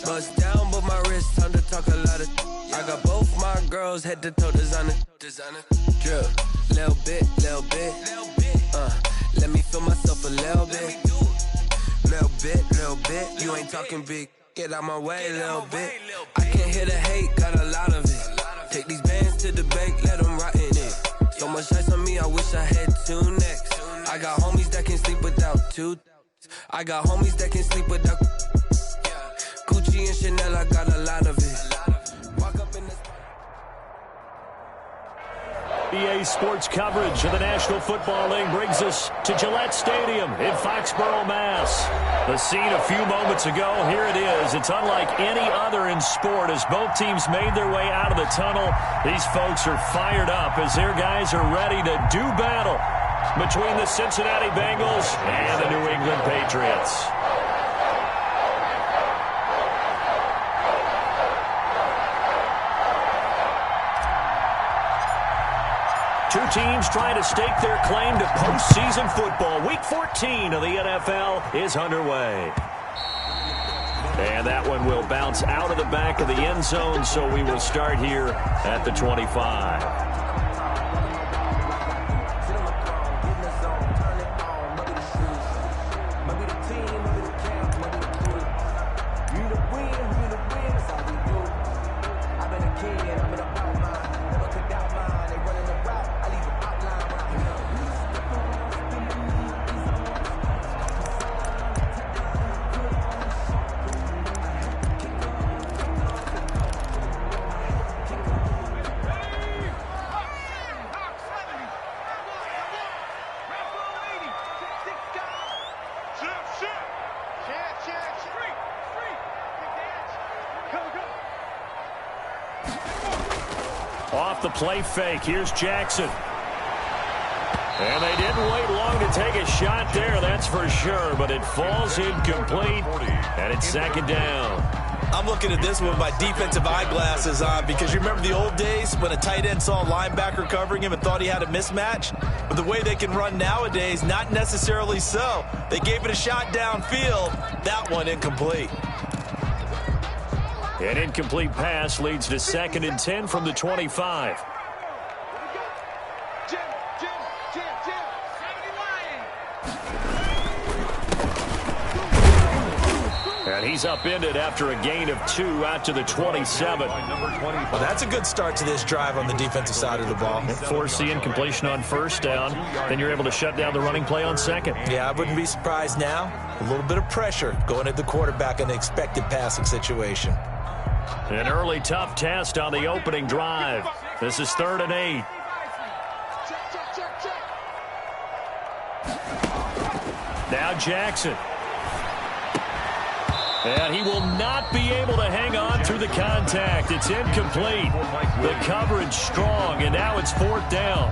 Bust down, but my wrist, time to talk a lot of. I got both my girls head to toe designer. Drip, little bit. Let me feel myself a little bit. Little bit. You ain't talking big. Get out my way, little bit. I can't hear the hate, got a lot of it. Take these bands to the bank, let them rot in it. So much ice on me, I wish I had two necks. I got homies that can sleep without two. I got homies that can sleep without Gucci and Chanel, I got a lot of it. Walk up in the EA Sports coverage of the National Football League brings us to Gillette Stadium in Foxborough, Mass. The scene a few moments ago, here it is. It's unlike any other in sport as both teams made their way out of the tunnel. These folks are fired up as their guys are ready to do battle between the Cincinnati Bengals and the New England Patriots. Two teams trying to stake their claim to postseason football. Week 14 of the NFL is underway. And that one will bounce out of the back of the end zone, so we will start here at the 25. Off the play fake, here's Jackson. And they didn't wait long to take a shot there, that's for sure, but it falls incomplete, and it's second down. I'm looking at this with my defensive eyeglasses on because you remember the old days when a tight end saw a linebacker covering him and thought he had a mismatch? But the way they can run nowadays, not necessarily so. They gave it a shot downfield. That one incomplete. An incomplete pass leads to 2nd and 10 from the 25. And he's upended after a gain of 2 out to the 27. Well, that's a good start to this drive on the defensive side of the ball. Force the incompletion on first down. Then you're able to shut down the running play on second. Yeah, I wouldn't be surprised now. A little bit of pressure going at the quarterback in an expected passing situation. An early tough test on the opening drive. This is 3rd and 8. Now Jackson. And he will not be able to hang on through the contact. It's incomplete. The coverage strong, and now it's 4th down.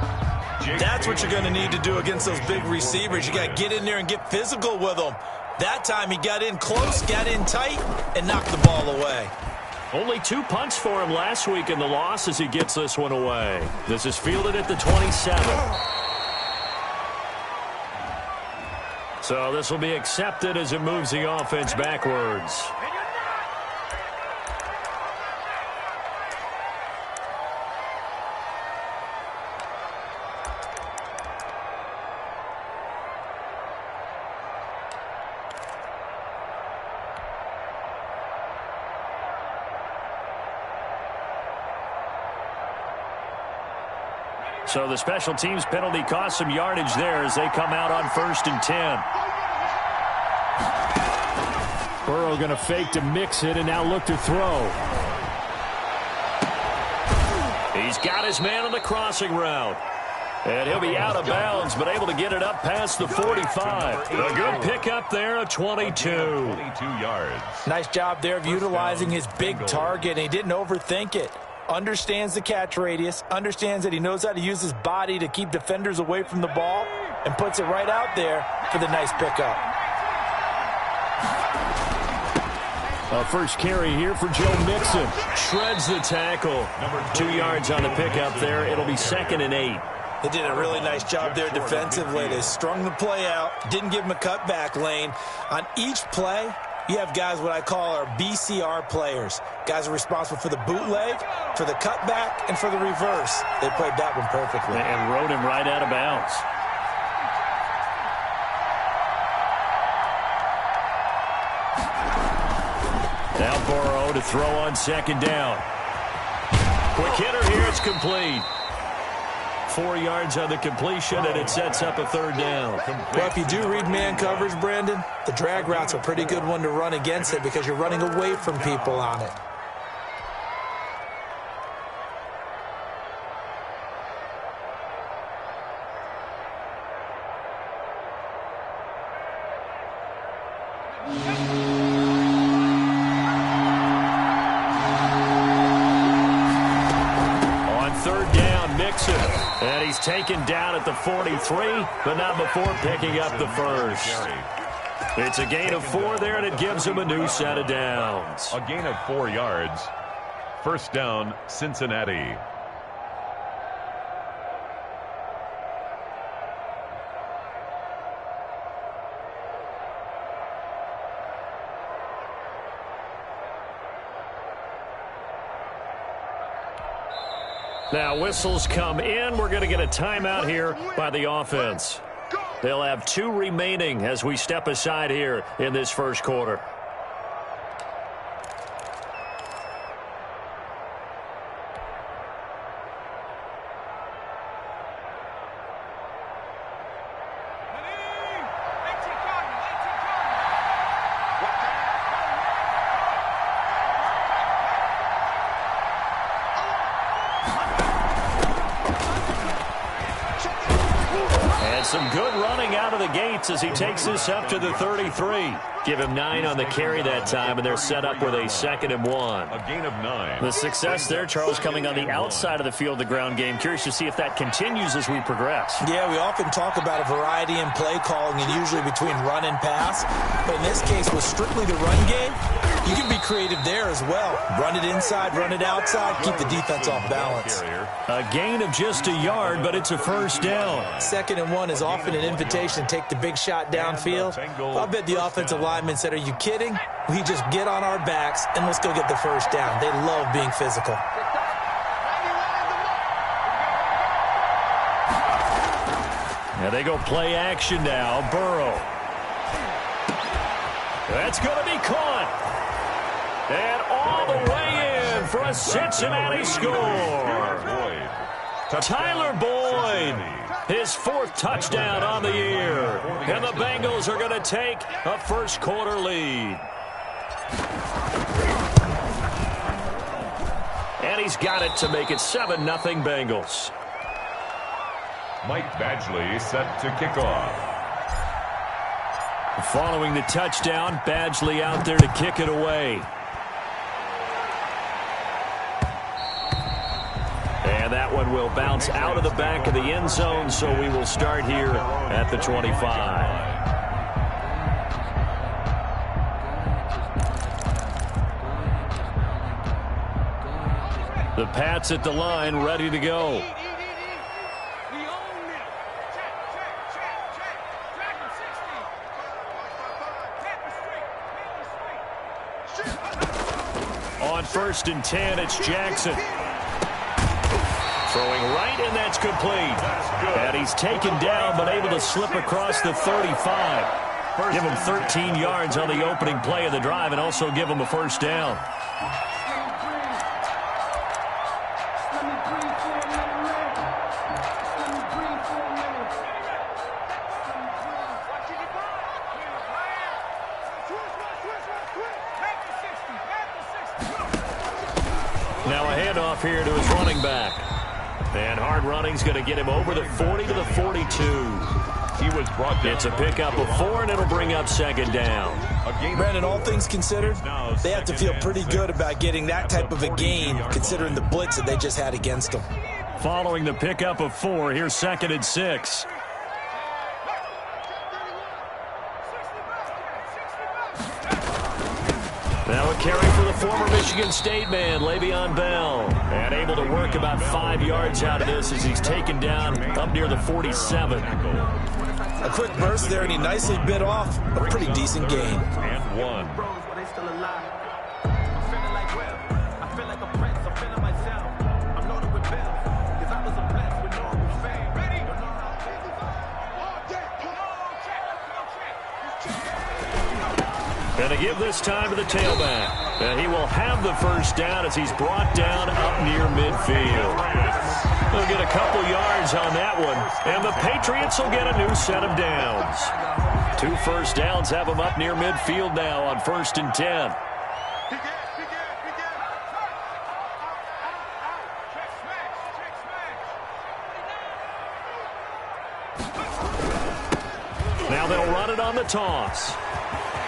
That's what you're going to need to do against those big receivers. You got to get in there and get physical with them. That time he got in close, got in tight, and knocked the ball away. Only 2 punts for him last week in the loss as he gets this one away. This is fielded at the 27. So this will be accepted as it moves the offense backwards. So the special teams penalty cost some yardage there as they come out on 1st and 10. Burrow going to fake to mix it and now look to throw. He's got his man on the crossing route. And he'll be out of bounds, but able to get it up past the 45. A good pickup there at 22. 22 yards. Nice job there of utilizing his big target, and he didn't overthink it. Understands the catch radius, understands that he knows how to use his body to keep defenders away from the ball, and puts it right out there for the nice pickup. A first carry here for Joe Mixon. Shreds the tackle. 2 yards on the pickup there. It'll be 2nd and 8. They did a really nice job there defensively. They strung the play out, didn't give him a cutback lane. On each play, You have guys what I call our BCR players. Guys are responsible for the bootleg, for the cutback, and for the reverse. They played that one perfectly. And rode him right out of bounds. Now Burrow to throw on second down. Quick hitter here, it's complete. 4 yards on the completion, and it sets up a third down. Well, if you do read man coverage, Brandon, the drag route's a pretty good one to run against it because you're running away from people on it. And he's taken down at the 43, but not before picking up the first. It's a gain of 4 there, and it gives him a new set of downs. A gain of 4 yards. First down, Cincinnati. Now whistles come in. We're going to get a timeout here by the offense. They'll have 2 remaining as we step aside here in this first quarter. Some good running out of the gates as he takes this up to the 33. Give him 9 on the carry that time, and they're set up with a 2nd and 1. A gain of 9. The success there, Charles, coming on the outside of the field, the ground game. Curious to see if that continues as we progress. Yeah, we often talk about a variety in play calling and usually between run and pass. But in this case, with strictly the run game, you can be creative there as well. Run it inside, run it outside, keep the defense off balance. A gain of just a yard, but it's a first down. 2nd and 1 is often an invitation to take the big shot downfield. I'll bet the offensive lineman said, "Are you kidding? We just get on our backs and let's go get the first down." They love being physical. Now they go play action now. Burrow. That's going to be caught. And all the way in for a Cincinnati score. Tyler Boyd, his 4th touchdown on the year. And the Bengals are going to take a first quarter lead. And he's got it to make it 7-0 Bengals. Mike Badgley set to kick off. Following the touchdown, Badgley out there to kick it away. And that one will bounce out of the back of the end zone, so we will start here at the 25. The Pats at the line, ready to go. On 1st and 10, it's Jackson. Throwing right, and that's complete. And he's taken down, but able to slip across the 35. Give him 13 yards on the opening play of the drive, and also give him a first down. Now a handoff here to his running back. And hard running's going to get him over the 40 to the 42. He was brought down. It's a pickup of 4, and it'll bring up 2nd down. Brandon, all things considered, they have to feel pretty good about getting that type of a gain, considering the blitz that they just had against them. Following the pickup of 4, here's 2nd and 6. Now a carry for the former Michigan State man, Le'Veon Bell. And able to work about 5 yards out of this as he's taken down up near the 47. A quick burst there, and he nicely bit off a pretty decent gain. And 1. And to give this time to the tailback. And he will have the first down as he's brought down up near midfield. They'll get a couple yards on that one. And the Patriots will get a new set of downs. 2 first downs have them up near midfield now on 1st and 10. Now they'll run it on the toss.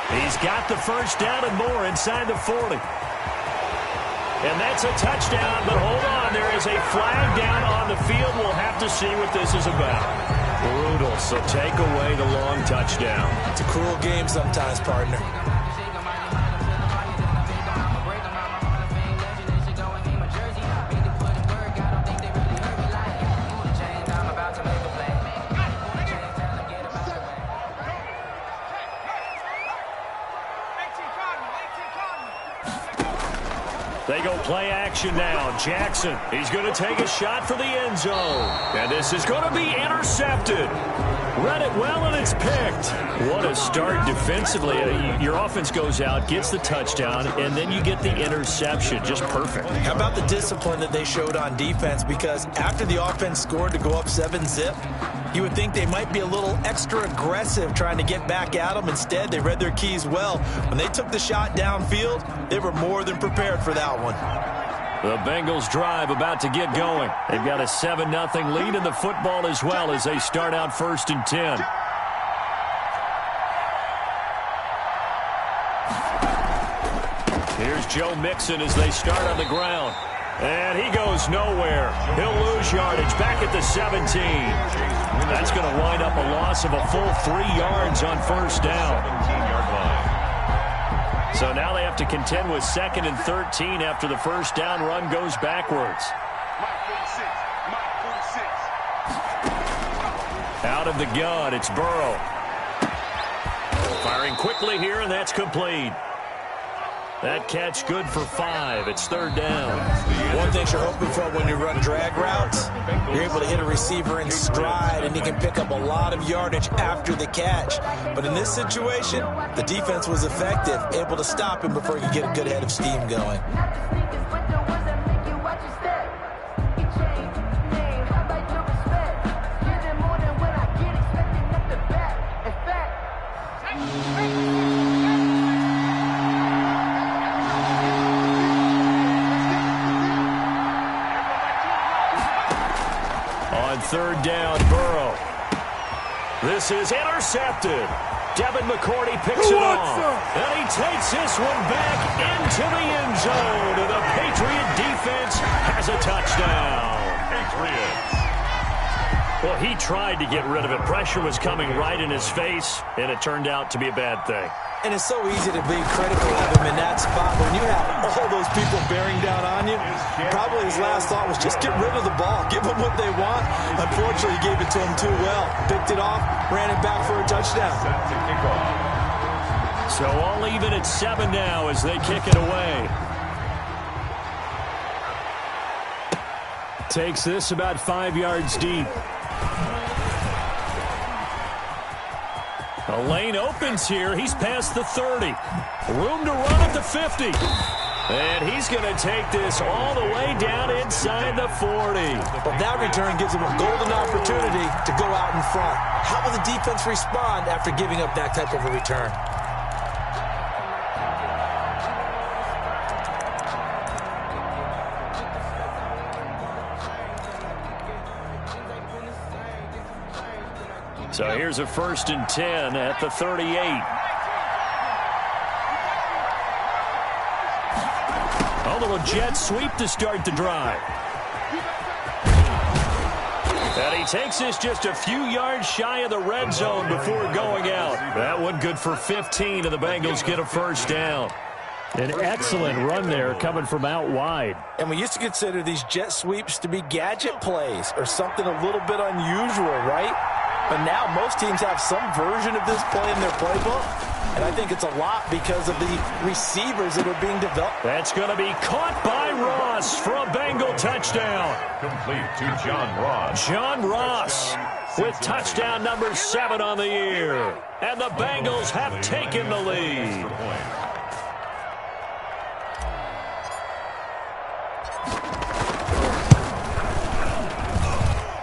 He's got the first down and more inside the 40. And that's a touchdown, but hold on. There is a flag down on the field. We'll have to see what this is about. Brutal, so take away the long touchdown. It's a cruel game sometimes, partner. They go play action now. Jackson, he's going to take a shot for the end zone. And this is going to be intercepted. Read it well, and it's picked. What a start defensively. Your offense goes out, gets the touchdown, and then you get the interception. Just perfect. How about the discipline that they showed on defense? Because after the offense scored to go up 7-zip, you would think they might be a little extra aggressive trying to get back at them. Instead, they read their keys well. When they took the shot downfield, they were more than prepared for that one. The Bengals drive about to get going. They've got a 7-0 lead in the football as well as they start out 1st and 10. Here's Joe Mixon as they start on the ground. And he goes nowhere. He'll lose yardage back at the 17. That's going to wind up a loss of a full 3 yards on 1st down. 17-yard line. So now they have to contend with 2nd and 13 after the first down run goes backwards. Out of the gun, it's Burrow. Firing quickly here, and that's complete. That catch good for 5. It's 3rd down. One thing you're hoping for when you run drag routes, you're able to hit a receiver in stride, and he can pick up a lot of yardage after the catch. But in this situation, the defense was effective, able to stop him before he could get a good head of steam going. On 3rd down, Burrow. This is intercepted. Devin McCourty picks it off. And he takes this one back into the end zone. And the Patriot defense has a touchdown. Patriots. Well, he tried to get rid of it. Pressure was coming right in his face, and it turned out to be a bad thing. And it's so easy to be critical of him in that spot. When you have all those people bearing down on you, probably his last thought was just get rid of the ball. Give them what they want. Unfortunately, he gave it to them too well. Picked it off, ran it back for a touchdown. Set to kick off. So all even at 7 now as they kick it away. Takes this about 5 yards deep. A lane opens here. He's past the 30. Room to run at the 50. And he's going to take this all the way down inside the 40. But that return gives him a golden opportunity to go out in front. How will the defense respond after giving up that type of a return? So here's a 1st and 10 at the 38. A little jet sweep to start the drive. And he takes this just a few yards shy of the red zone before going out. That one good for 15, and the Bengals get a 1st down. An excellent run there coming from out wide. And we used to consider these jet sweeps to be gadget plays or something a little bit unusual, right? But now most teams have some version of this play in their playbook. And I think it's a lot because of the receivers that are being developed. That's going to be caught by Ross for a Bengal touchdown. Complete to John Ross. John Ross with touchdown number 7 on the year. And the Bengals have taken the lead.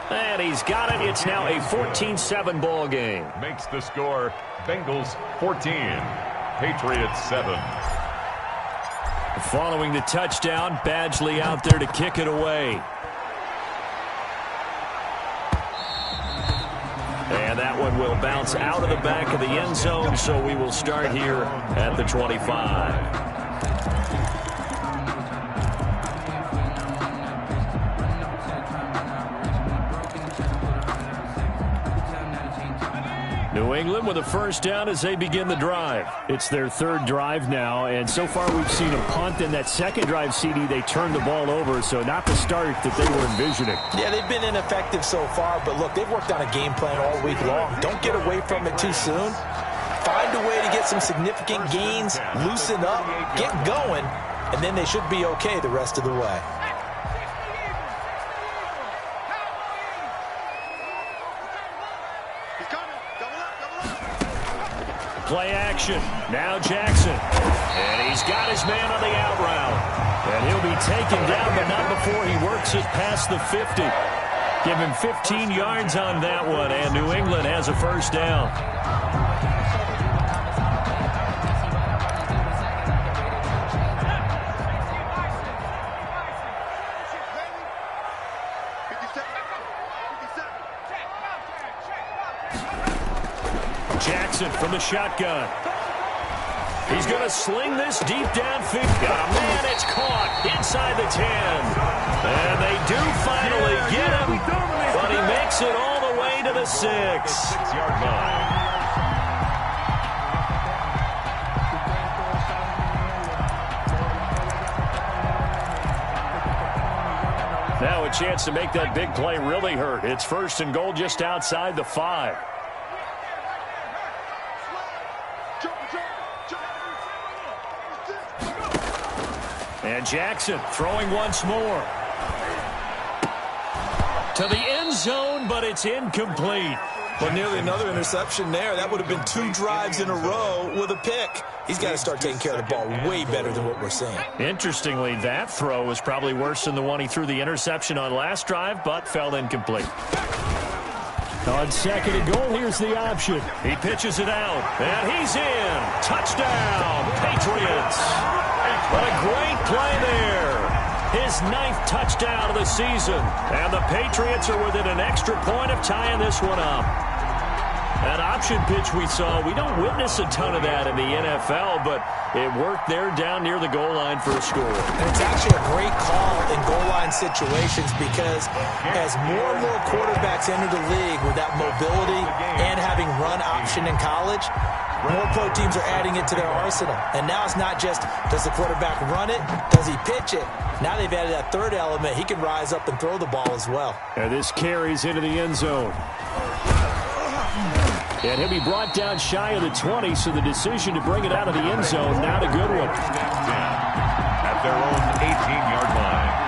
And he's got it. It's now a 14-7 ball game. Makes the score Bengals 14, Patriots 7. Following the touchdown, Badgley out there to kick it away. And that one will bounce out of the back of the end zone, so we will start here at the 25. New England with a first down as they begin the drive. It's their third drive now, and so far we've seen a punt. In that second drive, CD, they turned the ball over, so not the start that they were envisioning. Yeah, they've been ineffective so far, but look, they've worked on a game plan all week long. Don't get away from it too soon. Find a way to get some significant gains, loosen up, get going, and then they should be okay the rest of the way. Play action. Now Jackson. And he's got his man on the out route. And he'll be taken down, but not before he works it past the 50. Give him 15 yards on that one, and New England has a first down. Jackson from the shotgun. He's going to sling this deep downfield. Got a man, it's caught inside the 10. And they do finally get him, but he makes it all the way to the 6. 6-yard line. Now a chance to make that big play really hurt. It's first and goal just outside the 5. And Jackson throwing once more. To the end zone, but it's incomplete. Well, nearly another interception there. That would have been 2 drives in a row with a pick. He's got to start taking care of the ball way better than what we're seeing. Interestingly, that throw was probably worse than the one he threw the interception on last drive, but fell incomplete. On second and goal, here's the option. He pitches it out, and he's in. Touchdown, Patriots. What a great play there. His 9th touchdown of the season. And the Patriots are within an extra point of tying this one up. That option pitch we saw, we don't witness a ton of that in the NFL, but it worked there down near the goal line for a score. And it's actually a great call in goal line situations because as more and more quarterbacks enter the league with that mobility and having run option in college, more pro teams are adding it to their arsenal. And now it's not just, does the quarterback run it? Does he pitch it? Now they've added that third element. He can rise up and throw the ball as well. And this carries into the end zone. And he'll be brought down shy of the 20, so the decision to bring it out of the end zone, not a good one. At their own 18-yard line.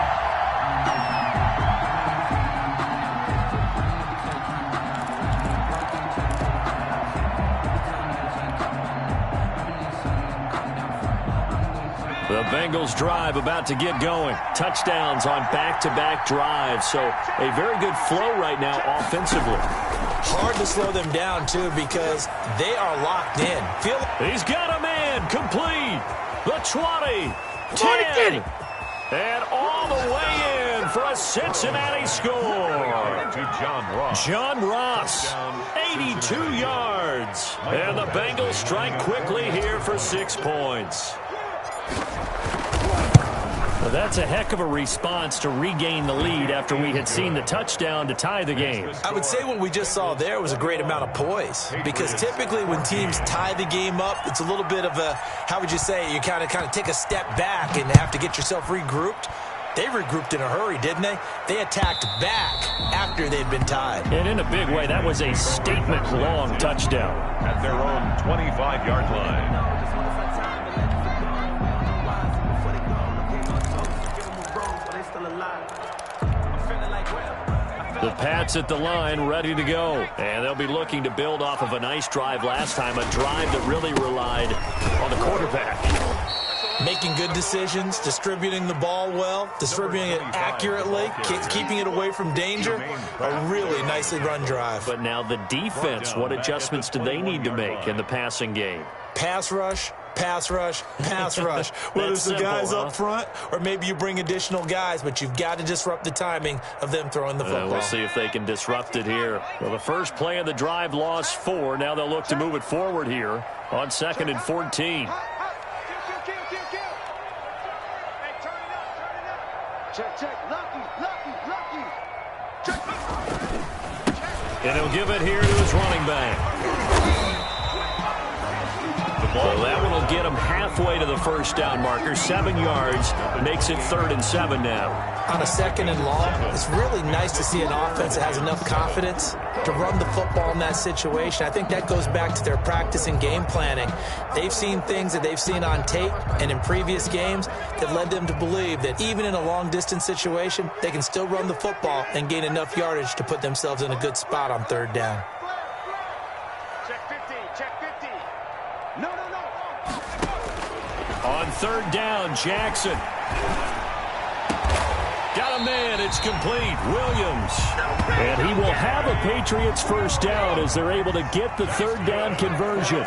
The Bengals drive about to get going. Touchdowns on back-to-back drives, so a very good flow right now offensively. Hard to slow them down, too, because they are locked in. He's got a man complete. The 20, 10, and all the way in for a Cincinnati score. To John Ross. John Ross, 82 yards. And the Bengals strike quickly here for 6 points. Well, that's a heck of a response to regain the lead after we had seen the touchdown to tie the game. I would say what we just saw there was a great amount of poise, because typically when teams tie the game up, it's a little bit of a, how would you say, you kind of take a step back and have to get yourself regrouped. They regrouped in a hurry, didn't they? They attacked back after they'd been tied. And in a big way, that was a statement-long touchdown. At their own 25-yard line. The Pats at the line, ready to go. And they'll be looking to build off of a nice drive last time, a drive that really relied on the quarterback. Making good decisions, distributing the ball well, distributing it accurately, keeping it away from danger. A really nicely run drive. But now the defense, what adjustments do they need to make in the passing game? Pass rush, pass rush, pass rush. Whether it's the guys up front or maybe you bring additional guys, but you've got to disrupt the timing of them throwing the football. We'll see if they can disrupt it here. Well, the first play of the drive lost 4. Now they'll look to move it forward here on 2nd and 14. And he'll give it here to his running back. Well, that one will get him halfway to the first down marker. 7 yards. Makes it 3rd and 7 now. On a 2nd and long, it's really nice to see an offense that has enough confidence to run the football in that situation. I think that goes back to their practice and game planning. They've seen things that they've seen on tape and in previous games that led them to believe that even in a long-distance situation, they can still run the football and gain enough yardage to put themselves in a good spot on 3rd down. On 3rd down, Jackson. Got a man. It's complete. Williams. And he will have a Patriots first down as they're able to get the 3rd down conversion.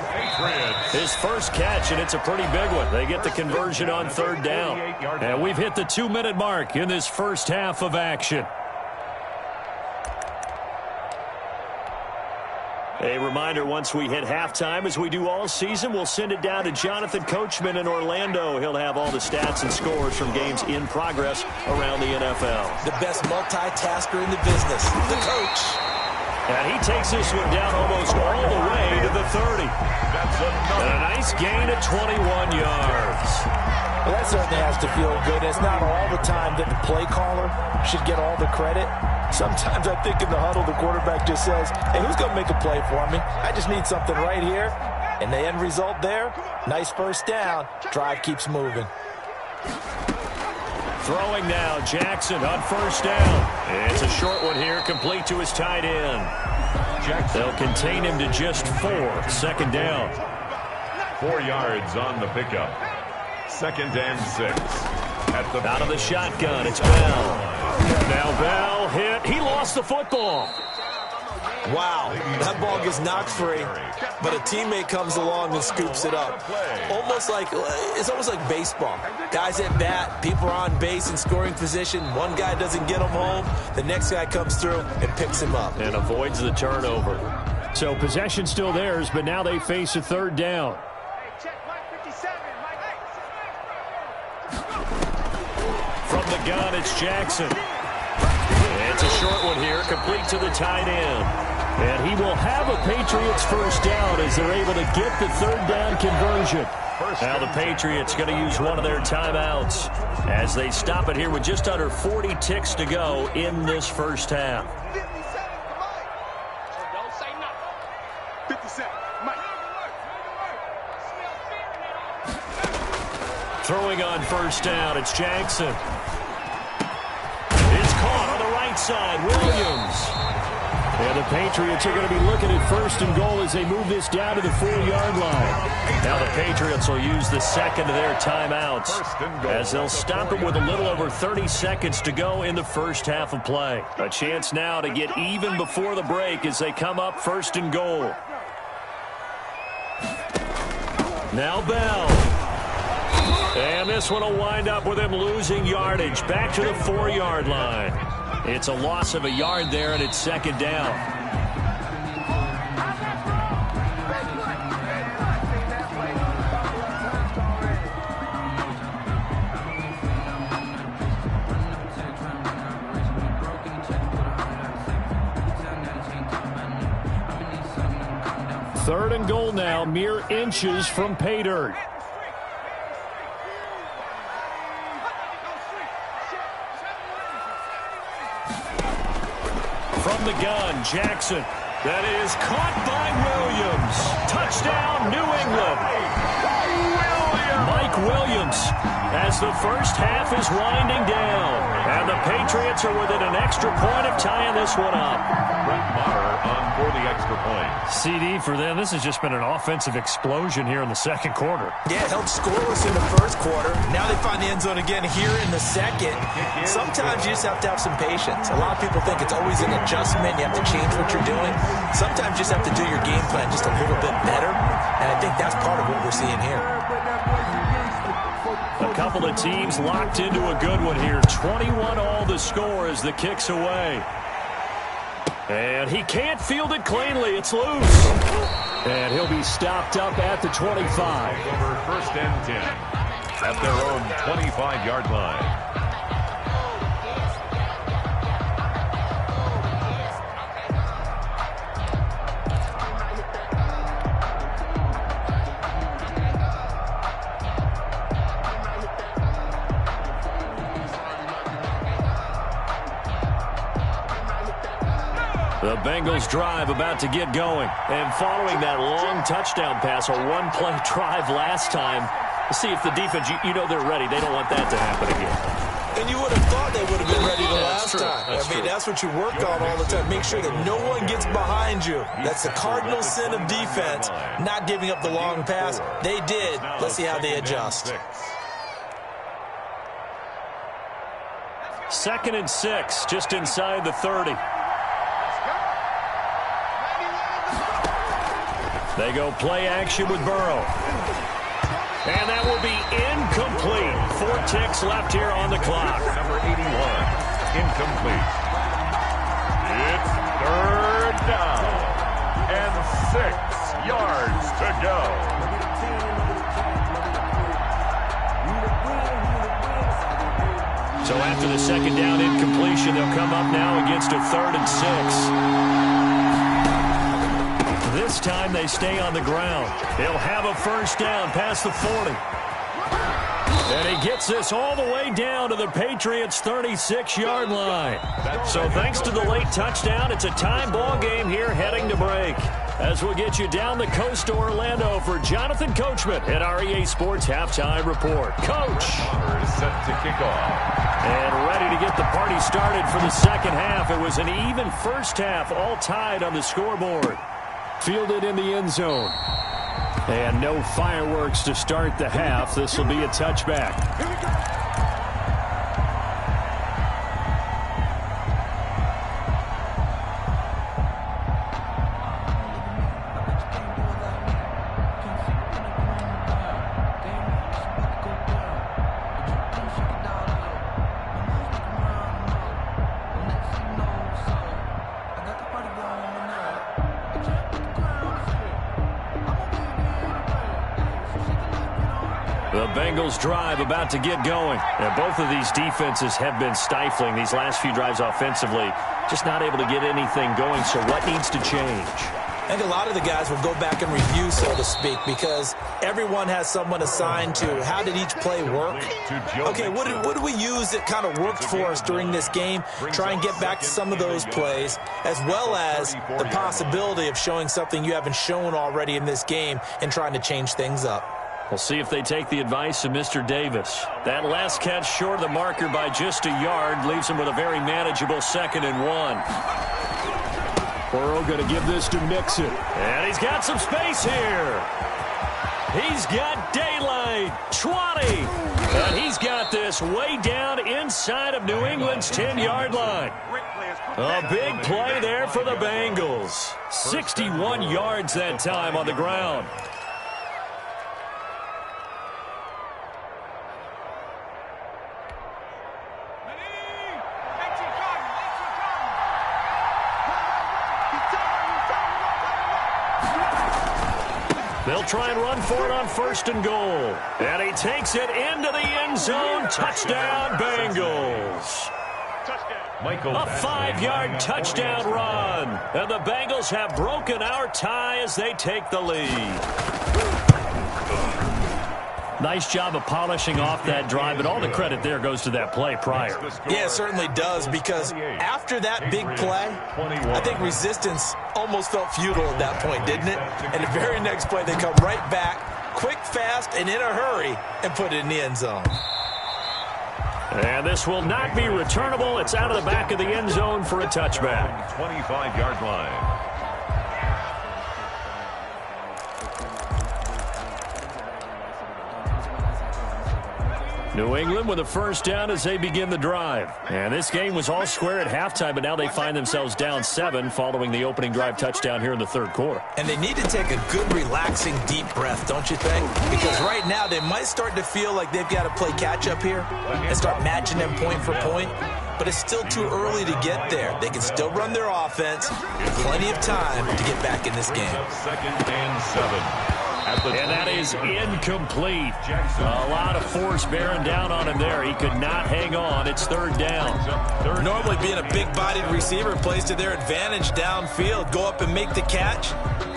His first catch, and it's a pretty big one. They get the conversion on 3rd down. And we've hit the 2-minute mark in this first half of action. A reminder, once we hit halftime, as we do all season, we'll send it down to Jonathan Coachman in Orlando. He'll have all the stats and scores from games in progress around the NFL. The best multitasker in the business, the coach. And he takes this one down almost all the way to the 30. And a nice gain of 21 yards. Well, that certainly has to feel good. It's not all the time that the play caller should get all the credit. Sometimes I think in the huddle, the quarterback just says, hey, who's going to make a play for me? I just need something right here. And the end result there, nice first down. Drive keeps moving. Throwing now, Jackson on first down. It's a short one here, complete to his tight end. They'll contain him to just 4. 2nd down. 4 yards on the pickup. 2nd and 6. Out of the shotgun, it's Bell. Now Bell hit. He lost the football. Wow, that ball gets knocked free, but a teammate comes along and scoops it up. It's almost like baseball. Guys at bat, people are on base in scoring position. One guy doesn't get him home. The next guy comes through and picks him up. And avoids the turnover. So possession still theirs, but now they face a 3rd down. From the gun, it's Jackson. It's a short one here, complete to the tight end. And he will have a Patriots first down as they're able to get the 3rd down conversion. Now the Patriots going to use one of their timeouts as they stop it here with just under 40 ticks to go in this first half. Throwing on first down, it's Jackson. It's caught on the right side, Williams. And the Patriots are going to be looking at 1st and goal as they move this down to the 4-yard line. Now the Patriots will use the 2nd of their timeouts as they'll stop it with a little over 30 seconds to go in the first half of play. A chance now to get even before the break as they come up 1st and goal. Now Bell. And this one will wind up with him losing yardage back to the 4-yard line. It's a loss of a yard there, and it's 2nd down. Third and goal now, mere inches from pay dirt. from the gun, Jackson. That is caught by Williams. Touchdown, New England. Mike Williams, as the first half is winding down. And the Patriots are within an extra point of tying this one up. Brett Maher on for the extra point. CD for them. This has just been an offensive explosion here in the second quarter. Yeah, held scoreless in the first quarter. Now they find the end zone again here in the second. Sometimes you just have to have some patience. A lot of people think it's always an adjustment. You have to change what you're doing. Sometimes you just have to do your game plan just a little bit better. And I think that's part of what we're seeing here. A couple of teams locked into a good one here. 21-all the score as the kick's away. And he can't field it cleanly. It's loose. And he'll be stopped up at the 25. Over 1st and 10 at their own 25-yard line. The Bengals drive about to get going. And following that long touchdown pass, a one-play drive last time, see if the defense, you know they're ready. They don't want that to happen again. And you would have thought they would have been ready the last time. That's what you work on all the time. Make sure that no one gets behind you. That's the cardinal sin of defense, not giving up the long pass. They did. Let's see how they adjust. 2nd and 6, just inside the 30. They go play action with Burrow. And that will be incomplete. 4 ticks left here on the clock. Number 81, incomplete. It's 3rd down and 6 yards to go. So after the 2nd down incompletion, they'll come up now against a 3rd and 6. This time they stay on the ground. They'll have a 1st down past the 40. And he gets this all the way down to the Patriots' 36-yard line. So thanks to the late touchdown, it's a tie ball game here heading to break. As we'll get you down the coast to Orlando for Jonathan Coachman at our EA Sports Halftime Report. Coach. Is set to kick off. And ready to get the party started for the second half. It was an even first half, all tied on the scoreboard. Fielded in the end zone. And no fireworks to start the half. This will be a touchback. Here we go. The Bengals drive about to get going. And both of these defenses have been stifling these last few drives offensively. Just not able to get anything going. So what needs to change? I think a lot of the guys will go back and review, so to speak, because everyone has someone assigned to how did each play work. Okay, what did we use that kind of worked for us during this game? Try and get back to some of those plays, as well as the possibility of showing something you haven't shown already in this game and trying to change things up. We'll see if they take the advice of Mr. Davis. That last catch short of the marker by just a yard leaves him with a very manageable 2nd and 1. Burrow going to give this to Mixon. And he's got some space here. He's got daylight. 20. And he's got this way down inside of New England's 10-yard line. A big play there for the Bengals. 61 yards that time on the ground. They'll try and run for it on 1st and goal. And he takes it into the end zone. Touchdown, Bengals. A 5-yard touchdown run. And the Bengals have broken our tie as they take the lead. Nice job of polishing off that drive, but all the credit there goes to that play prior. Yeah, it certainly does, because after that big play, I think resistance almost felt futile at that point, didn't it? And the very next play, they come right back, quick, fast, and in a hurry, and put it in the end zone. And this will not be returnable. It's out of the back of the end zone for a touchback. 25-yard line. New England with a first down as they begin the drive. And this game was all square at halftime, but now they find themselves down 7 following the opening drive touchdown here in the third quarter. And they need to take a good, relaxing, deep breath, don't you think? Because right now they might start to feel like they've got to play catch-up here and start matching them point for point. But it's still too early to get there. They can still run their offense. Plenty of time to get back in this game. 2nd and 7. And that is incomplete. A lot of force bearing down on him there. He could not hang on. It's third down. Normally being a big-bodied receiver plays to their advantage downfield. Go up and make the catch,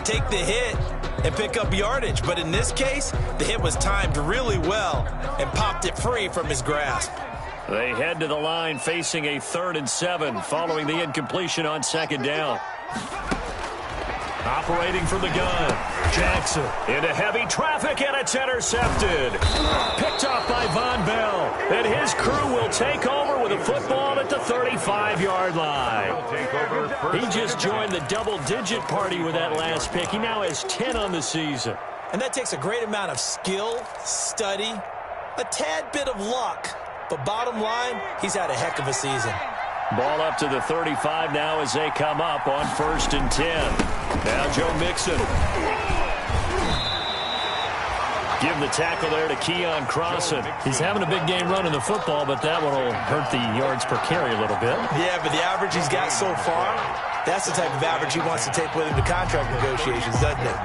take the hit, and pick up yardage. But in this case, the hit was timed really well and popped it free from his grasp. They head to the line facing a 3rd and 7 following the incompletion on 2nd down. Operating from the gun, Jackson into heavy traffic, and it's intercepted. Picked off by Von Bell, and his crew will take over with a football at the 35-yard line. He just joined the double-digit party with that last pick. He now has 10 on the season. And that takes a great amount of skill, study, a tad bit of luck. But bottom line, he's had a heck of a season. Ball up to the 35 now as they come up on 1st and 10. Now Joe Mixon. Give the tackle there to Keon Crossan. He's having a big game running the football, but that one will hurt the yards per carry a little bit. Yeah, but the average he's got so far, that's the type of average he wants to take with him to contract negotiations, doesn't it?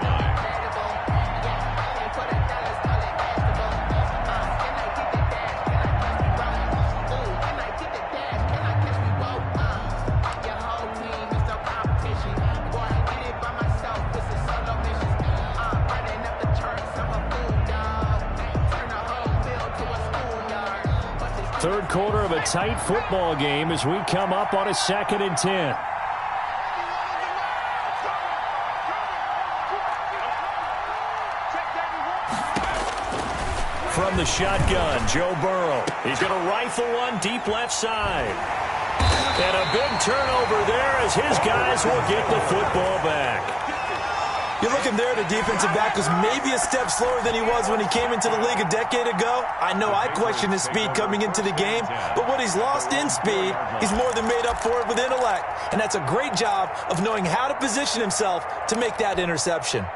Third quarter of a tight football game as we come up on a 2nd and 10. From the shotgun, Joe Burrow. He's going to rifle one deep left side. And a big turnover there as his guys will get the football back. You're looking there, the defensive back was maybe a step slower than he was when he came into the league a decade ago. I know I questioned his speed coming into the game, but what he's lost in speed, he's more than made up for it with intellect. And that's a great job of knowing how to position himself to make that interception.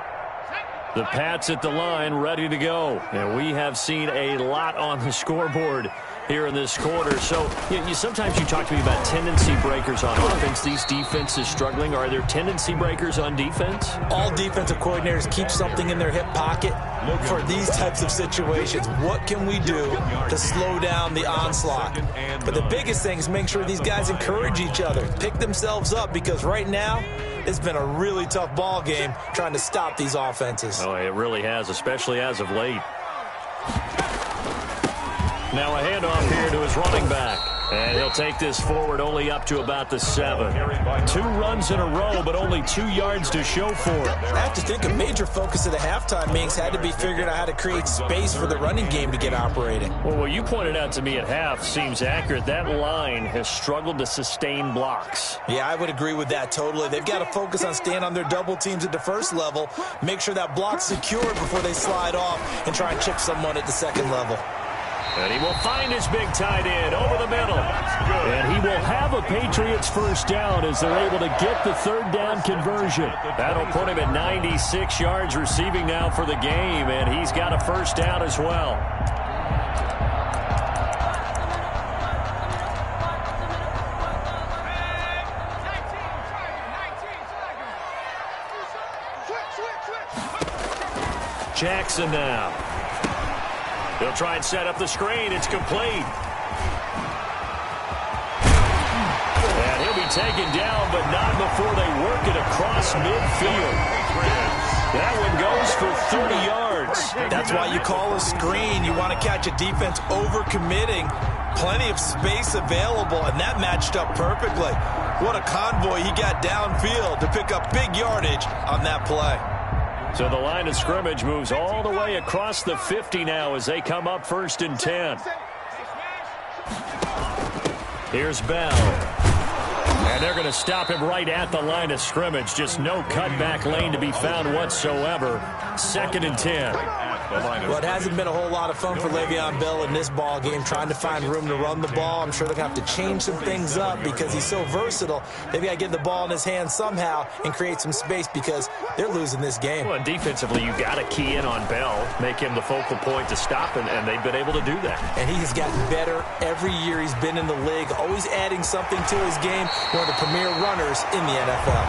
The Pats at the line ready to go. And we have seen a lot on the scoreboard here in this quarter. So sometimes you talk to me about tendency breakers on offense. These defenses struggling. Are there tendency breakers on defense? All defensive coordinators keep something in their hip pocket for these types of situations. What can we do to slow down the onslaught? But the biggest thing is make sure these guys encourage each other, pick themselves up, because right now it's been a really tough ball game trying to stop these offenses. Oh, it really has, especially as of late. Now a handoff here to his running back. And he'll take this forward only up to about the 7. 2 runs in a row, but only 2 yards to show for it. I have to think a major focus of the halftime meetings had to be figuring out how to create space for the running game to get operating. Well, what you pointed out to me at half seems accurate. That line has struggled to sustain blocks. Yeah, I would agree with that totally. They've got to focus on staying on their double teams at the first level, make sure that block's secured before they slide off and try and chip someone at the second level. And he will find his big tight end over the middle. And he will have a Patriots first down as they're able to get the 3rd down conversion. That'll put him at 96 yards receiving now for the game, and he's got a first down as well. Jackson now. He'll try and set up the screen. It's complete. And he'll be taken down, but not before they work it across midfield. That one goes for 30 yards. That's why you call a screen. You want to catch a defense over-committing. Plenty of space available, and that matched up perfectly. What a convoy he got downfield to pick up big yardage on that play. So the line of scrimmage moves all the way across the 50 now as they come up 1st and 10. Here's Bell. And they're going to stop him right at the line of scrimmage. Just no cutback lane to be found whatsoever. 2nd and 10. Well, it hasn't been a whole lot of fun for Le'Veon Bell in this ball game, trying to find room to run the ball. I'm sure they're going to have to change some things up because he's so versatile. Maybe I get the ball in his hands somehow and create some space because they're losing this game. Well, defensively, you got to key in on Bell, make him the focal point to stop, and they've been able to do that. And he has gotten better every year he's been in the league, always adding something to his game. One of the premier runners in the NFL.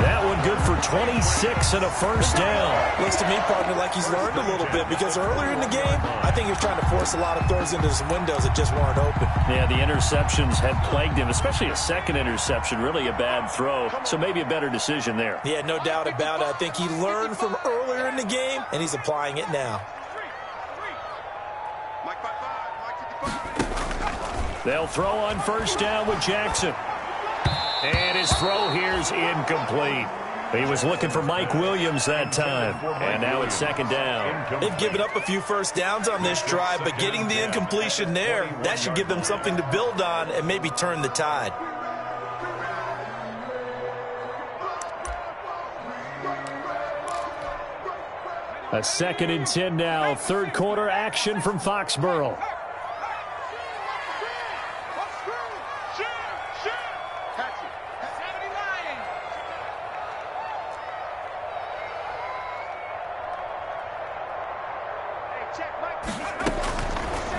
That one good for 26 and a first down. Looks to me, partner, like he's learned a little bit because earlier in the game, I think he was trying to force a lot of throws into some windows that just weren't open. Yeah, the interceptions had plagued him, especially a second interception, really a bad throw. So maybe a better decision there. Yeah, no doubt about it. I think he learned from earlier in the game, and he's applying it now. They'll throw on first down with Jackson. And his throw here's incomplete. He was looking for Mike Williams that time. And now it's 2nd down. They've given up a few first downs on this drive, but getting the incompletion there, that should give them something to build on and maybe turn the tide. A 2nd and 10 now. 3rd quarter action from Foxborough.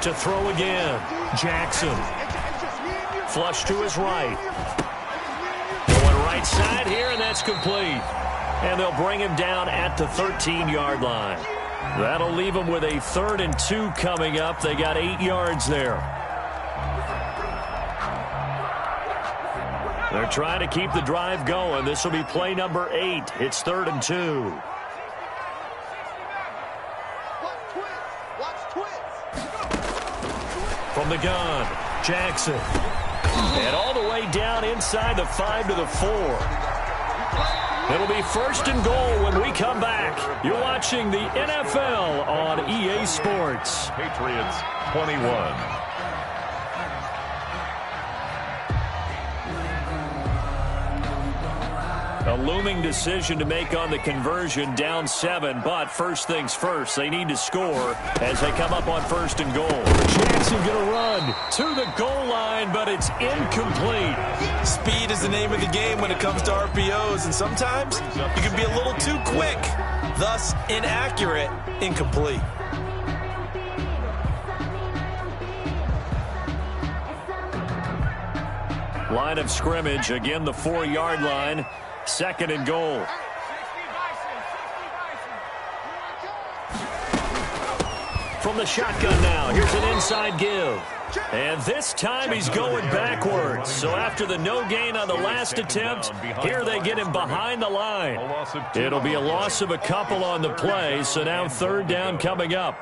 To throw again. Jackson. Flush to his right. Going right side here, and that's complete. And they'll bring him down at the 13-yard line. That'll leave him with a 3rd and 2 coming up. They got 8 yards there. They're trying to keep the drive going. This will be play number 8. It's 3rd and 2. From the gun, Jackson. And all the way down inside the 5 to the 4. It'll be 1st and goal when we come back. You're watching the NFL on EA Sports. Patriots 21. A looming decision to make on the conversion, down 7, but first things first, they need to score as they come up on 1st and goal. Jackson gonna run to the goal line, but it's incomplete. Speed is the name of the game when it comes to RPOs, and sometimes you can be a little too quick, thus inaccurate, incomplete. Line of scrimmage, again the 4-yard line. 2nd and goal. From the shotgun now, here's an inside give. And this time he's going backwards. So after the no gain on the last attempt, here they get him behind the line. It'll be a loss of a couple on the play, so now 3rd down coming up.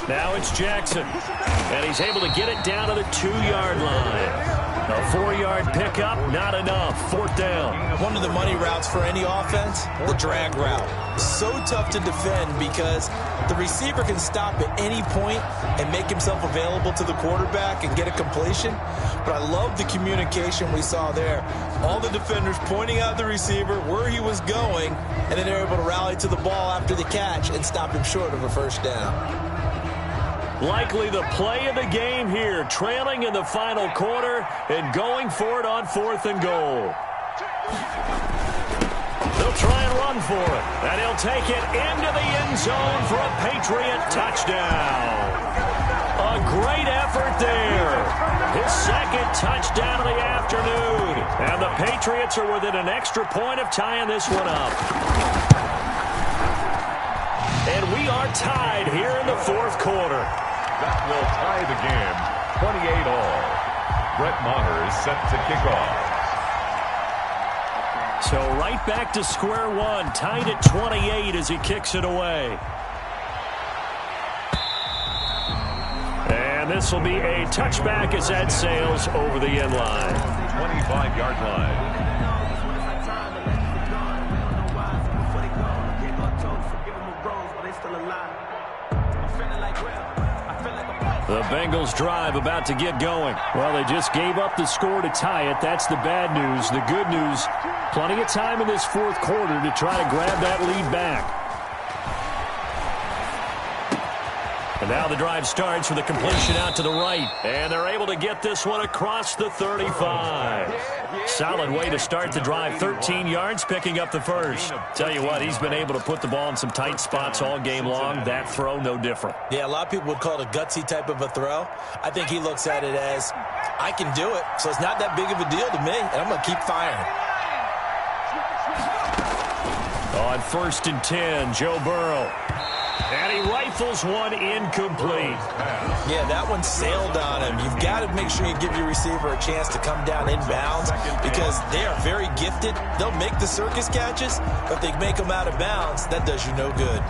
Now it's Jackson, and he's able to get it down to the 2-yard line. A 4-yard pickup, not enough. 4th down. One of the money routes for any offense, the drag route. So tough to defend because the receiver can stop at any point and make himself available to the quarterback and get a completion. But I love the communication we saw there. All the defenders pointing out the receiver, where he was going, and then they're able to rally to the ball after the catch and stop him short of a 1st down. Likely the play of the game here, trailing in the final quarter and going for it on 4th and goal. They'll try and run for it, and he'll take it into the end zone for a Patriot touchdown. A great effort there. His second touchdown of the afternoon. And the Patriots are within an extra point of tying this one up. And we are tied here in the fourth quarter. That will tie the game, 28-all. Brett Maher is set to kick off. So right back to square one, tied at 28 as he kicks it away. And this will be a touchback as that sails over the end line. 25-yard line. The Bengals drive about to get going. Well, they just gave up the score to tie it. That's the bad news. The good news, plenty of time in this fourth quarter to try to grab that lead back. And now the drive starts with a completion out to the right. And they're able to get this one across the 35. Solid way to start the drive. 13 yards, picking up the first. Tell you what, he's been able to put the ball in some tight spots all game long. That throw, no different. Yeah, a lot of people would call it a gutsy type of a throw. I think he looks at it as, I can do it, so it's not that big of a deal to me, and I'm going to keep firing. On 1st and 10, Joe Burrow. And he rifles one incomplete. Yeah, that one sailed on him. You've got to make sure you give your receiver a chance to come down inbounds because they are very gifted. They'll make the circus catches, but if they make them out of bounds, that does you no good.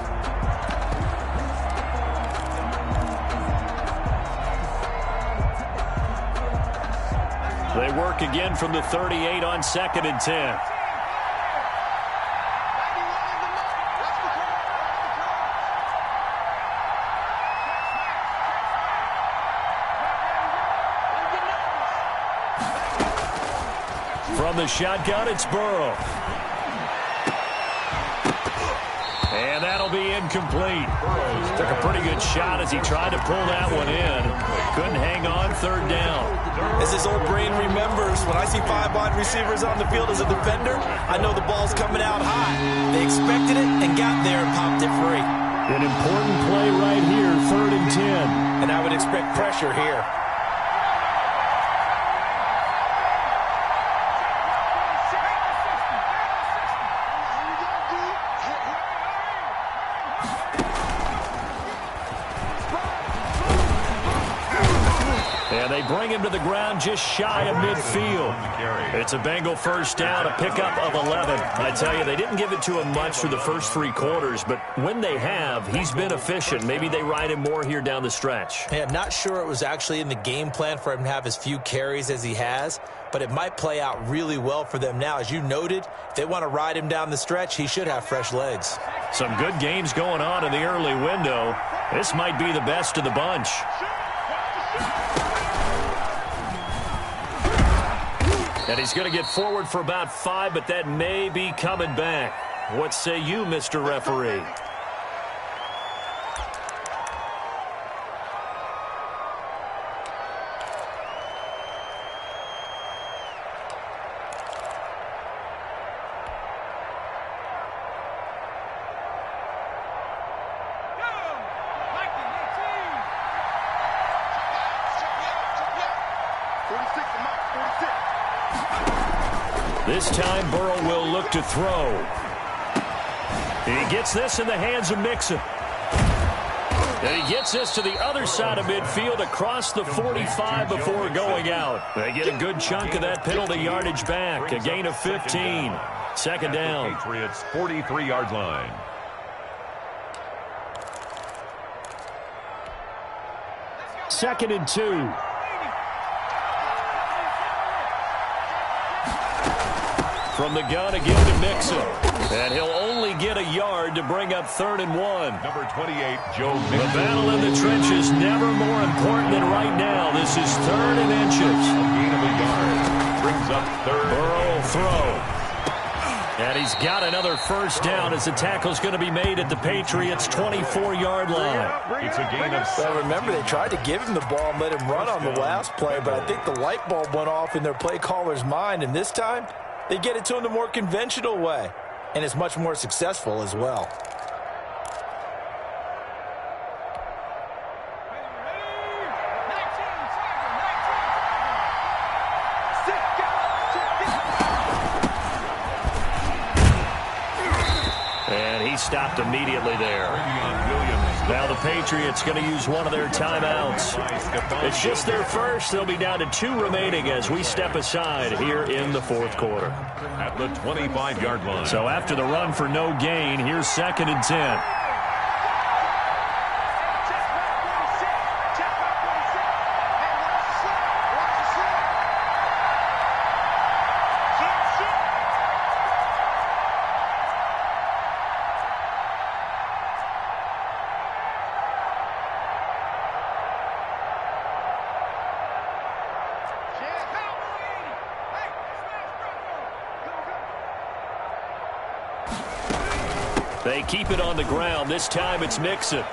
They work again from the 38 on 2nd and 10. From the shotgun, it's Burrow. And that'll be incomplete. Took a pretty good shot as he tried to pull that one in. Couldn't hang on, 3rd down. As his old brain remembers, when I see 5 wide receivers on the field as a defender, I know the ball's coming out high. They expected it and got there and popped it free. An important play right here, 3rd and 10. And I would expect pressure here. And they bring him to the ground just shy of midfield. It's a Bengal first down, a pickup of 11. I tell you, they didn't give it to him much for the first 3 quarters, but when they have, he's been efficient. Maybe they ride him more here down the stretch. Hey, I'm not sure it was actually in the game plan for him to have as few carries as he has, but it might play out really well for them now. As you noted, if they want to ride him down the stretch, he should have fresh legs. Some good games going on in the early window. This might be the best of the bunch. And he's going to get forward for about 5, but that may be coming back. What say you, Mr. Referee? This time, Burrow will look to throw. He gets this in the hands of Mixon. And he gets this to the other side of midfield across the 45 before going out. They get a good chunk of that penalty yardage back. A gain of 15. 2nd down. Patriots 43-yard line. Second and 2. From the gun again to Mixon. And he'll only get a yard to bring up 3rd and 1. Number 28, Joe Mixon. The battle in the trenches never more important than right now. This is 3rd and inches. A gain of a yard. Brings up 3rd. Burrow throw. And he's got another first down as the tackle's going to be made at the Patriots' 24-yard line. It's a gain of 7. Well, remember, they tried to give him the ball and let him run on the last play, but I think the light bulb went off in their play caller's mind, and this time they get it to him the more conventional way, and it's much more successful as well. he stopped immediately there. Now the Patriots going to use one of their timeouts. It's just their first. They'll be down to 2 remaining as we step aside here in the fourth quarter. At the 25-yard line. So after the run for no gain, here's 2nd and 10. They keep it on the ground. This time it's Mixon.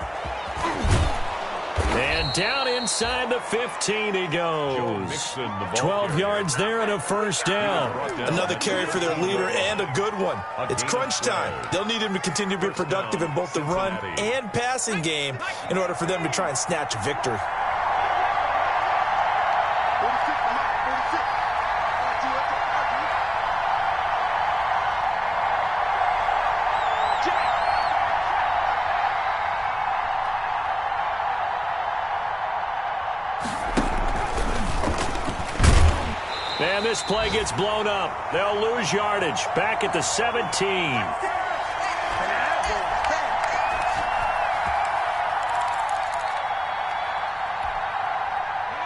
And down inside the 15 he goes. 12 yards there and a first down. Another carry for their leader and a good one. It's crunch time. They'll need him to continue to be productive in both the run and passing game in order for them to try and snatch a victory. And this play gets blown up. They'll lose yardage. Back at the 17.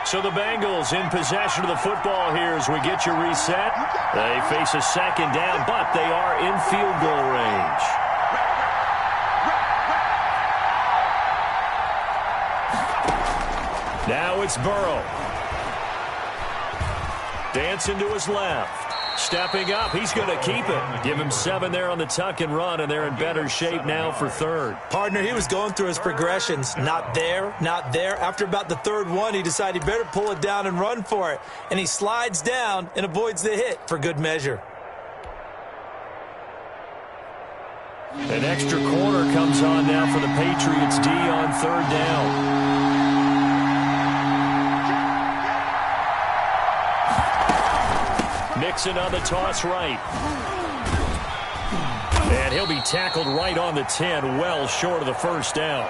So the Bengals in possession of the football here as we get you reset. They face a 2nd down, but they are in field goal range. Now it's Burrow. Dancing to his left. Stepping up. He's going to keep it. Give him 7 there on the tuck and run, and they're in better shape now for 3rd. Partner, he was going through his progressions. Not there, not there. After about the 3rd one, he decided he better pull it down and run for it. And he slides down and avoids the hit for good measure. An extra corner comes on now for the Patriots D on 3rd down. Mixon on the toss right. And he'll be tackled right on the 10, well short of the first down.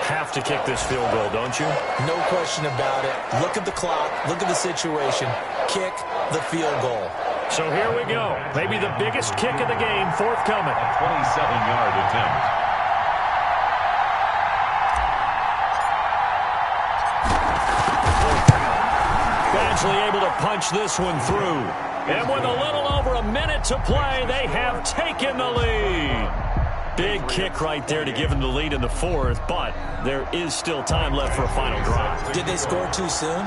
Have to kick this field goal, don't you? No question about it. Look at the clock. Look at the situation. Kick the field goal. So here we go. Maybe the biggest kick of the game forthcoming. A 27-yard attempt. Badgley able to punch this one through. And with a little over a minute to play, they have taken the lead. Big kick right there to give them the lead in the 4th, but there is still time left for a final drive. Did they score too soon?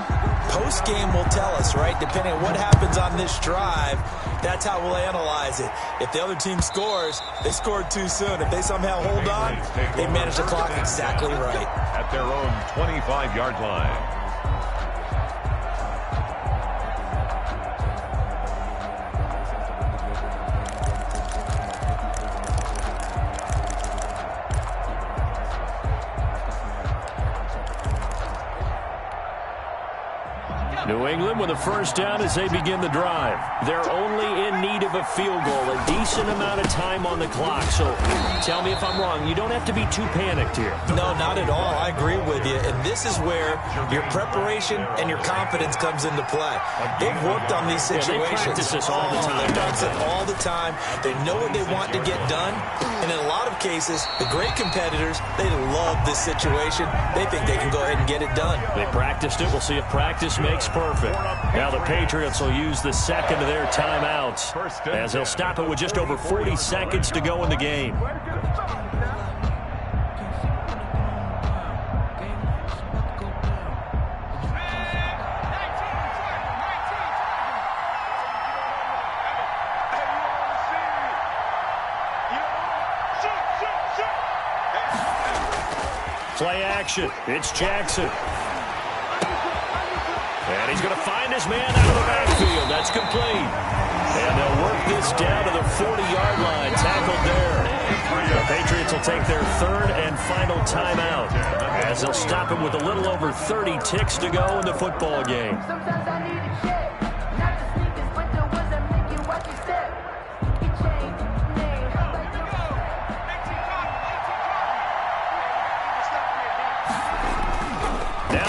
Post-game will tell us, right? Depending on what happens on this drive, that's how we'll analyze it. If the other team scores, they scored too soon. If they somehow hold on, they managed the clock exactly right. At their own 25-yard line. New England with a first down as they begin the drive. They're only in need of a field goal, a decent amount of time on the clock. So tell me if I'm wrong. You don't have to be too panicked here. No, not at all. I agree with you. And this is where your preparation and your confidence comes into play. They've worked on these situations. Yeah, they practice this all the time. They practice it all the time. They know what they want to get done. And in a lot of cases, the great competitors, they love this situation. They think they can go ahead and get it done. They practiced it. We'll see if practice makes perfect. Now the Patriots will use the second of their timeouts as they'll stop it with just over 40 seconds to go in the game. Play action. It's Jackson. And he's going to find his man out of the backfield. That's complete. And they'll work this down to the 40-yard line. Tackled there. The Patriots will take their 3rd and final timeout as they'll stop him with a little over 30 ticks to go in the football game.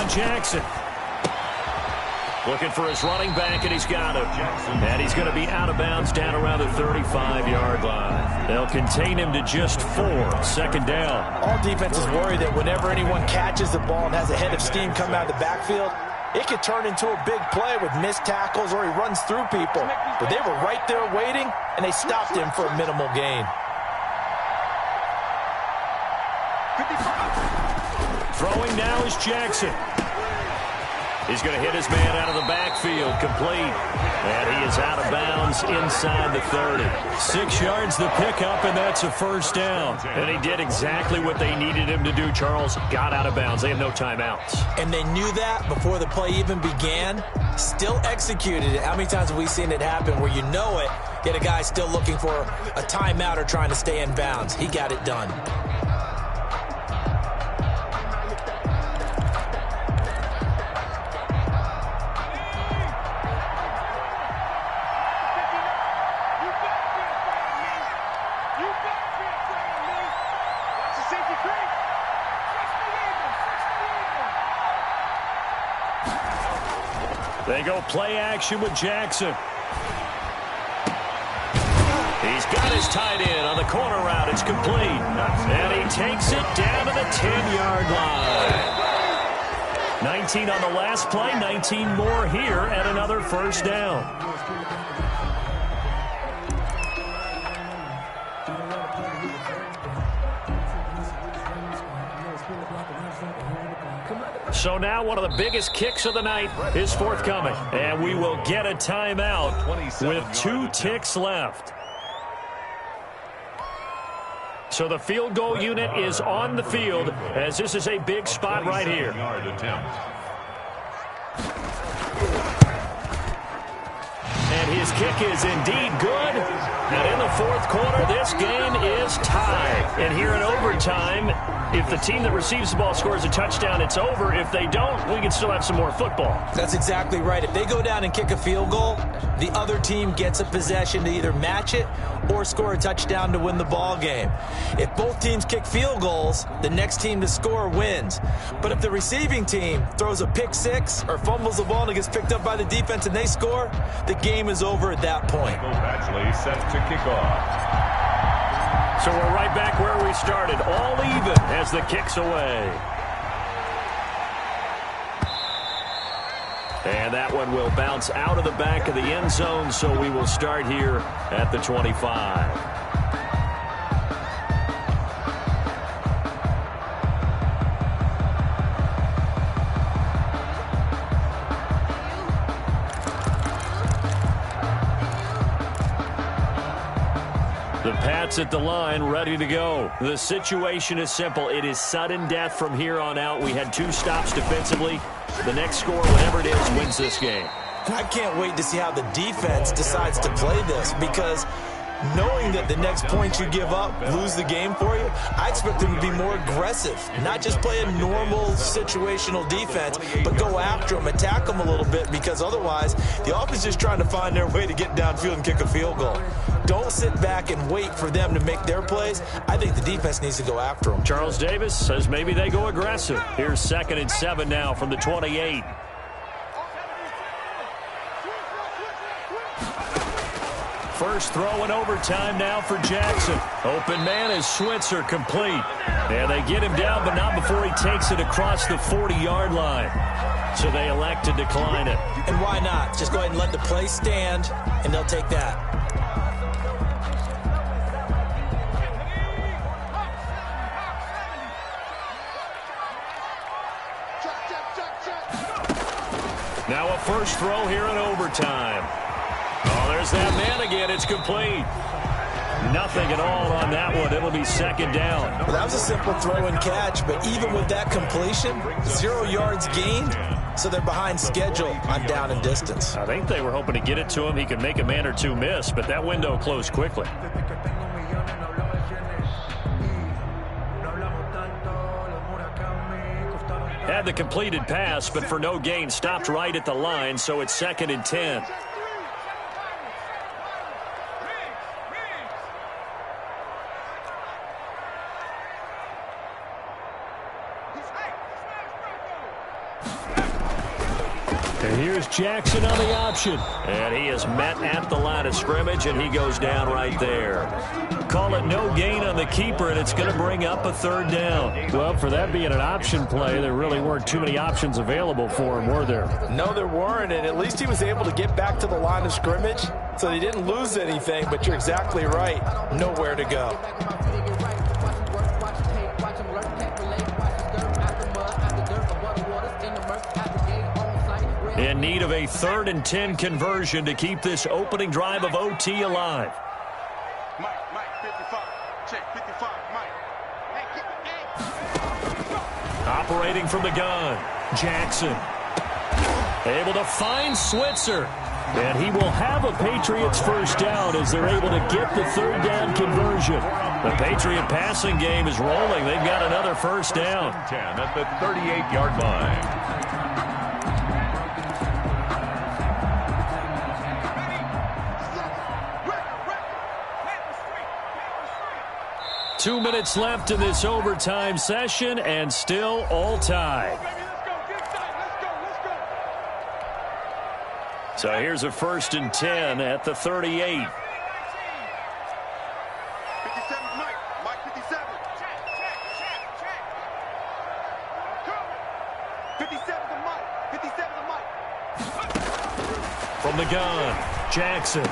Jackson. Looking for his running back, and he's got him. And he's going to be out of bounds down around the 35-yard line. They'll contain him to just 4. 2nd down. All defenses worry that whenever anyone catches the ball and has a head of steam come out of the backfield, it could turn into a big play with missed tackles or he runs through people. But they were right there waiting, and they stopped him for a minimal gain. Throwing now is Jackson. He's going to hit his man out of the backfield, complete. And he is out of bounds inside the 30. 6 yards the pickup, and that's a 1st down. And he did exactly what they needed him to do, Charles. Got out of bounds. They have no timeouts. And they knew that before the play even began. Still executed it. How many times have we seen it happen where you know it, yet a guy still looking for a timeout or trying to stay in bounds? He got it done. They go play action with Jackson. He's got his tight end on the corner route. It's complete. And he takes it down to the 10-yard line. 19 on the last play, 19 more here at another 1st down. So now one of the biggest kicks of the night is forthcoming. And we will get a timeout with 2 ticks left. So the field goal unit is on the field as this is a big spot right here. And his kick is indeed good. And in the 4th quarter, this game is tied. And here in overtime, if the team that receives the ball scores a touchdown, it's over. If they don't, we can still have some more football. That's exactly right. If they go down and kick a field goal, the other team gets a possession to either match it or score a touchdown to win the ball game. If both teams kick field goals, the next team to score wins. But if the receiving team throws a pick 6 or fumbles the ball and it gets picked up by the defense and they score, the game is over at that point. Actually set to kick off. So we're right back where we started, all even as the kick's away. And that one will bounce out of the back of the end zone, so we will start here at the 25. The Pats at the line, ready to go. The situation is simple. It is sudden death from here on out. We had 2 stops defensively. The next score, whatever it is, wins this game. I can't wait to see how the defense decides to play this, because knowing that the next point you give up lose the game for you, I expect them to be more aggressive, not just play a normal situational defense, but go after them, attack them a little bit, because otherwise the offense is just trying to find their way to get downfield and kick a field goal. Don't sit back and wait for them to make their plays. I think the defense needs to go after them. Charles Davis says maybe they go aggressive. Here's 2nd and 7 now from the 28. First throw in overtime now for Jackson. Open man is Switzer, complete. And they get him down, but not before he takes it across the 40-yard line. So they elect to decline it. And why not? Just go ahead and let the play stand, and they'll take that. Now a first throw here in overtime. Oh, there's that man again. It's complete. Nothing at all on that one. It'll be 2nd down. Well, that was a simple throw and catch, but even with that completion, 0 yards gained, so they're behind schedule on down and distance. I think they were hoping to get it to him. He could make a man or 2 miss, but that window closed quickly. Had the completed pass, but for no gain, stopped right at the line, so it's 2nd and 10. And here's Jackson on the option. And he is met at the line of scrimmage, and he goes down right there. Call it no gain on the keeper, and it's going to bring up a third down. Well, for that being an option play, there really weren't too many options available for him, were there? No, there weren't, and at least he was able to get back to the line of scrimmage, so he didn't lose anything, but you're exactly right. Nowhere to go. In need of a 3rd and 10 conversion to keep this opening drive of OT alive. Mike, 55. Check, 55, Mike. Operating from the gun, Jackson. Able to find Switzer. And he will have a Patriots first down as they're able to get the 3rd down conversion. The Patriot passing game is rolling. They've got another first down. 10 at the 38-yard line. 2 minutes left in this overtime session, and still all tied. So here's a 1st and 10 at the 38. 57, Mike 57. 57 to Mike. 57 to Mike. From the gun, Jackson.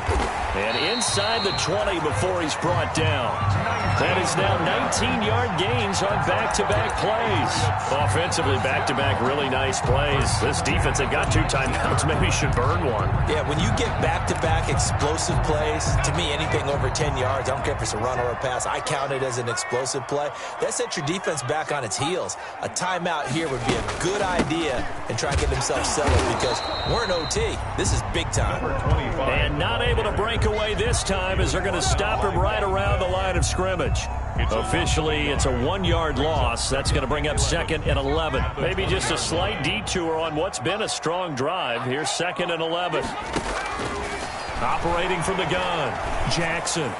And inside the 20 before he's brought down. That is now 19-yard gains on back-to-back plays. Offensively, back-to-back really nice plays. This defense, they've got 2 timeouts. Maybe should burn one. Yeah, when you get back-to-back explosive plays, to me, anything over 10 yards, I don't care if it's a run or a pass, I count it as an explosive play. That sets your defense back on its heels. A timeout here would be a good idea and try to get themselves settled because we're in OT. This is big time. And not able to break away this time as they're going to stop him right around the line of scrimmage. Officially, it's a 1-yard loss. That's going to bring up 2nd and 11. Maybe just a slight detour on what's been a strong drive. Here's 2nd and 11. Operating from the gun, Jackson.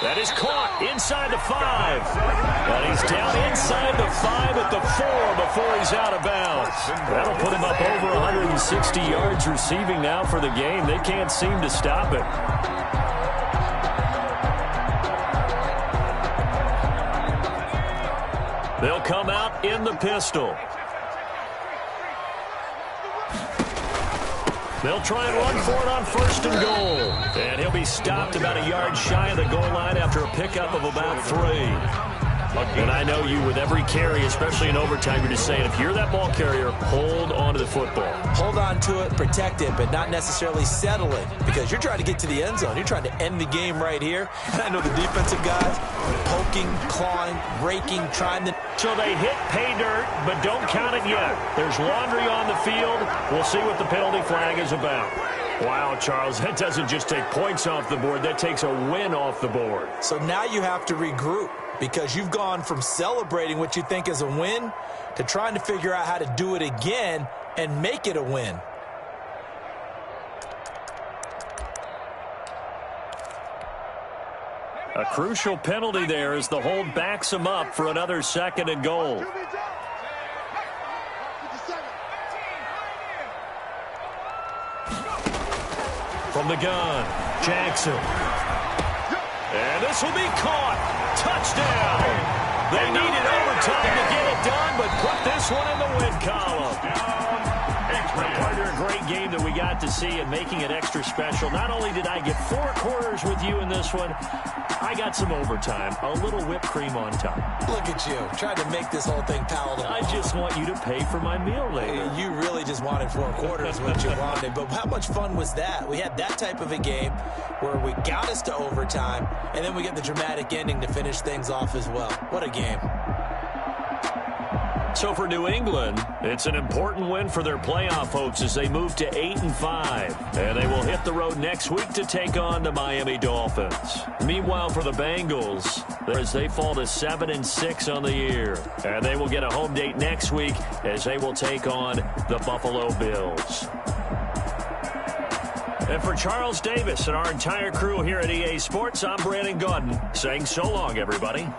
That is caught inside the 5. And he's down inside the 5 at the 4 before he's out of bounds. That'll put him up over 160 yards receiving now for the game. They can't seem to stop it. They'll come out in the pistol. They'll try and run for it on 1st and goal. And he'll be stopped about a yard shy of the goal line after a pickup of about 3. And I know you, with every carry, especially in overtime, you're just saying, if you're that ball carrier, hold on to the football. Hold on to it, protect it, but not necessarily settle it because you're trying to get to the end zone. You're trying to end the game right here. And I know the defensive guys poking, clawing, raking, trying to... So they hit pay dirt, but don't count it yet. There's laundry on the field. We'll see what the penalty flag is about. Wow, Charles, that doesn't just take points off the board. That takes a win off the board. So now you have to regroup because you've gone from celebrating what you think is a win to trying to figure out how to do it again and make it a win. A crucial penalty there as the hold backs him up for another 2nd and goal. From the gun, Jackson. And this will be caught. Touchdown. They needed overtime to get it done, but put this one in the win column. Partner, a great game that we got to see and making it extra special. Not only did I get 4 quarters with you in this one, I got some overtime, a little whipped cream on top. Look at you, trying to make this whole thing palatable. I just want you to pay for my meal later. You really just wanted 4 quarters what you wanted, but how much fun was that? We had that type of a game where we got us to overtime, and then we get the dramatic ending to finish things off as well. What a game. So for New England, it's an important win for their playoff hopes as they move to 8-5. And they will hit the road next week to take on the Miami Dolphins. Meanwhile, for the Bengals, as they fall to 7-6 on the year. And they will get a home date next week as they will take on the Buffalo Bills. And for Charles Davis and our entire crew here at EA Sports, I'm Brandon Gaudin saying so long, everybody.